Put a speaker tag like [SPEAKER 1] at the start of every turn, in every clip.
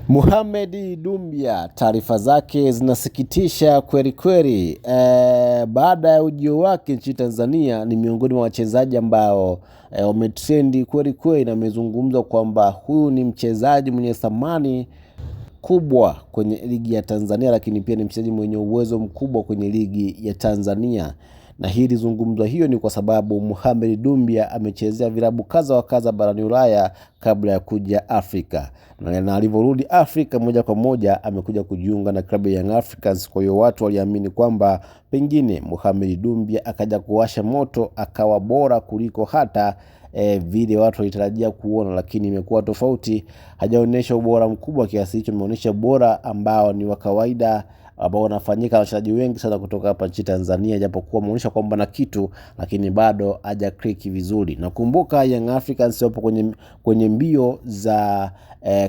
[SPEAKER 1] Mohamed Doumbia, taarifa zake zinasikitisha kweli kweli. Baada ya ujio wake nchini Tanzania, ni miongoni mwa wachezaji ambao wametrendi kweli kweli, na amezungumza kwamba huyu ni mchezaji mwenye thamani kubwa kwenye ligi ya Tanzania, lakini pia ni mchezaji mwenye uwezo mkubwa kwenye ligi ya Tanzania. Na hili zungumzo hiyo ni kwa sababu Mohamed Doumbia amechezea vilabu kadha wa kadha barani Ulaya kabla ya kuja Afrika. Na alivyorudi Afrika moja kwa moja amekuja kujiunga na klabu ya Young Africans. Kwa hiyo watu waliamini kwamba pengine Mohamed Doumbia akaja kuwasha moto, akawa bora kuliko hata vile watu walitarajia kuona, lakini imekuwa tofauti. Hajaonyesha ubora mkubwa kiasi hicho, ameonyesha bora ambao ni wa kawaida ambao wanafanyika na wachezaji wengi sana kutoka hapa nchini Tanzania, japokuwa ameonyesha kwamba na kitu, lakini bado haja click vizuri. Nakumbuka Young Africans wapo kwenye mbio za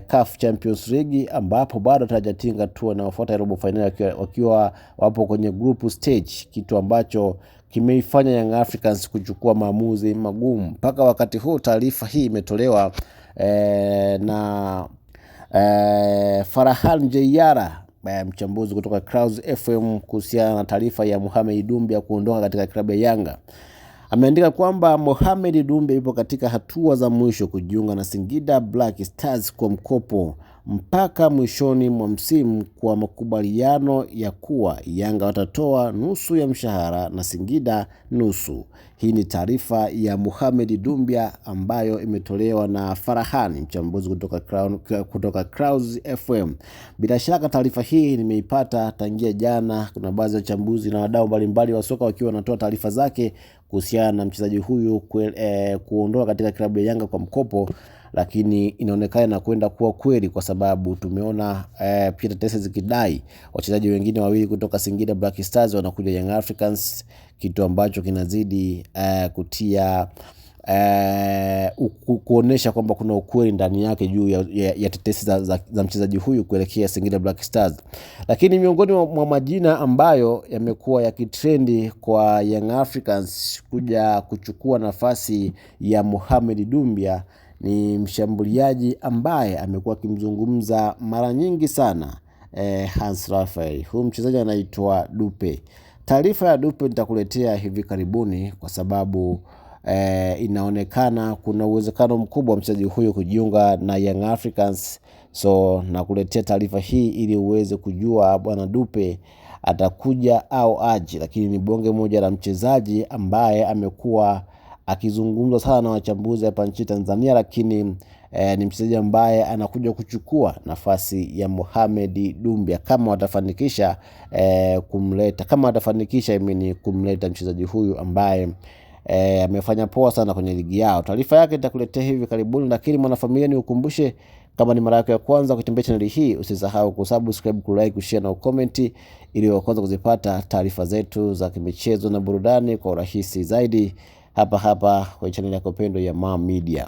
[SPEAKER 1] CAF Champions League, ambapo bado hajatinga tu na wafuata robo finali wakiwa wapo kwenye group stage, kitu ambacho kimeifanya Young Africans kuchukua maamuzi magumu. Mpaka wakati huu taarifa hii imetolewa na Farhan Jeyara, mchambuzi kutoka Clouds FM, kuhusiana na taarifa ya Mohamed Doumbia kuondoka katika klabu ya Yanga. Ameandika kwamba Mohamed Doumbia yupo katika hatua za mwisho kujiunga na Singida Black Stars kwa mkopo mpaka mwishoni mwa msimu, kwa makubaliano ya kuwa Yanga watatoa nusu ya mshahara na Singida nusu. Hii ni taarifa ya Mohamed Doumbia ambayo imetolewa na Farhan, mchambuzi kutoka Clouds FM. Bila shaka taarifa hii nimeipata tangia jana. Kuna baadhi ya wachambuzi na wadau mbalimbali wa soka wakiwa wanatoa taarifa zake kuhusiana na mchezaji huyu kuondoka katika klabu ya Yanga kwa mkopo, lakini inaonekana na kwenda kuwa kweli, kwa sababu tumeona pia tetesi zikidai wachezaji wengine wawili kutoka Singida Black Stars wanakuja Young Africans, kitu ambacho kinazidi kutia kuonesha kwamba kuna ukweli ndani yake juu ya tetesi za mchezaji huyu kuelekea Singida Black Stars. Lakini miongoni mwa majina ambayo yamekuwa yakitrendi kwa Young Africans kuja kuchukua nafasi ya Mohamed Doumbia ni mshambuliaji ambaye amekuwa akimzungumza mara nyingi sana, Hans Raphael. Huyu mchezaji anaitwa Dupe. Taarifa ya Dupe nitakuletea hivi karibuni, kwa sababu inaonekana kuna uwezekano mkubwa wa mchezaji huyo kujiunga na Young Africans. So nakuletea taarifa hii ili uweze kujua bwana Dupe atakuja au aje. Lakini ni bonge moja la mchezaji ambaye amekuwa akizungumzwa sana na wachambuzi hapa nchini Tanzania, lakini ni mchezaji ambaye anakuja kuchukua nafasi ya Mohamed Doumbia kama watafanikisha kumleta mchezaji huyu ambaye amefanya poa sana kwenye ligi yao. Taarifa yake nitakuletea hivi karibuni, lakini mwanafamilia, ni ukumbushe, kama ni mara yako ya kwanza kutembea channel hii, usisahau kusubscribe, kulike, kushare na comment, ili uanze kuzipata taarifa zetu za kimichezo na burudani kwa urahisi zaidi hapa kwenye channel yako pendwa ya Mam Media.